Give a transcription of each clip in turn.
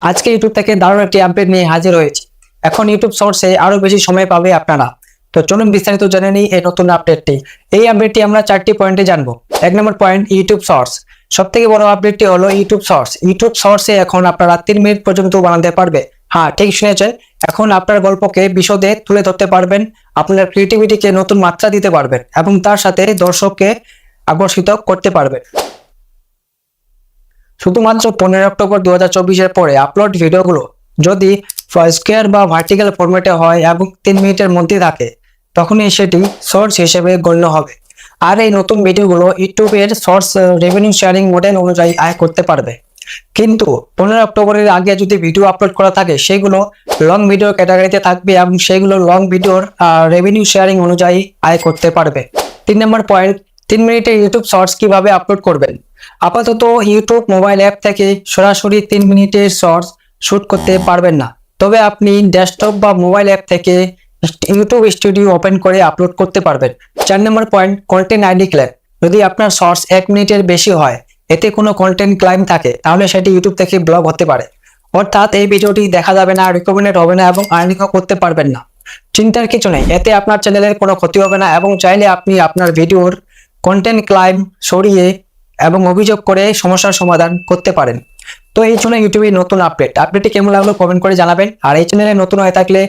আজকে ইউটিউব থেকে দারুণ একটি আপডেট নিয়ে হাজির হয়েছে। এখন ইউটিউব শর্টসে আরো বেশি সময় পাবে আপনারা। তো চলুন বিস্তারিত জেনে নিই এই নতুন আপডেটটি। এই আপডেটটি আমরা 4টি পয়েন্টে জানবো। 1 নম্বর পয়েন্ট, ইউটিউব শর্টস। সব থেকে বড় আপডেটটি হলো ইউটিউব শর্টস। ইউটিউব শর্টসে এখন আপনারা 3 মিনিট পর্যন্ত বানাতে পারবে। হ্যাঁ, ঠিক শুনেছেন। এখন আপনার গল্পকে বিশদে তুলে ধরতে পারবেন, আপনার ক্রিয়েটিভিটিকে নতুন মাত্রা দিতে পারবেন এবং তার সাথে দর্শককে আকর্ষিত করতে পারবেন। শুধুমাত্র 15 অক্টোবর 2024-এর পরে আপলোড ভিডিওগুলো যদি স্কোয়ার বা ভার্টিক্যাল ফরম্যাটে হয় এবং 3 মিনিটের মধ্যে থাকে, তখনই সেটি শর্টস হিসেবে গণ্য হবে। আর এই নতুন ভিডিওগুলো ইউটিউবের শর্টস রেভিনিউ শেয়ারিং মডেল অনুযায়ী আয় করতে পারবে। কিন্তু 15 অক্টোবরের আগে যদি ভিডিও আপলোড করা থাকে, সেগুলো লং ভিডিও ক্যাটাগরিতে থাকবে এবং সেগুলো লং ভিডিওর রেভিনিউ শেয়ারিং অনুযায়ী আয় করতে পারবে। 3 নম্বর পয়েন্ট, 3 মিনিটের ইউটিউব শর্টস কিভাবে আপলোড করবেন। আপাতত ইউটিউব মোবাইল অ্যাপ থেকে সরাসরি 3 মিনিটের শর্টস শুট করতে পারবেন না, তবে আপনি ডেস্কটপ বা মোবাইল অ্যাপ থেকে ইউটিউব স্টুডিও ওপেন করে আপলোড করতে পারবেন। 4 নম্বর পয়েন্ট, কন্টেন্ট আইডি ক্লেম। যদি আপনার শর্টস 1 মিনিটের বেশি হয়, এতে কোনো কন্টেন্ট ক্লেম থাকে, তাহলে সেটি ইউটিউব থেকে ব্লক হতে পারে। অর্থাৎ এই ভিডিওটি দেখা যাবে না, রিকমেন্ডেড হবে না এবং আর্নিংও করতে পারবেন না। চিন্তার কিছু নেই, এতে আপনার চ্যানেলের কোনো ক্ষতি হবে না এবং চাইলে আপনি আপনার ভিডিওর কন্টেন্ট ক্লেম সরিয়ে এবং অভিযোগ করে সমস্যার সমাধান করতে পারেন। তো এই জন্য ইউটিউবে নতুন আপডেটটি কেমন লাগলো কমেন্ট করে জানাবেন। আর এই চ্যানেলে নতুন হয়ে থাকলে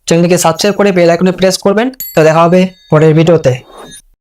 চ্যানেলটিকে সাবস্ক্রাইব করে বেল আইকনে প্রেস করবেন। তো দেখা হবে পরের ভিডিওতে।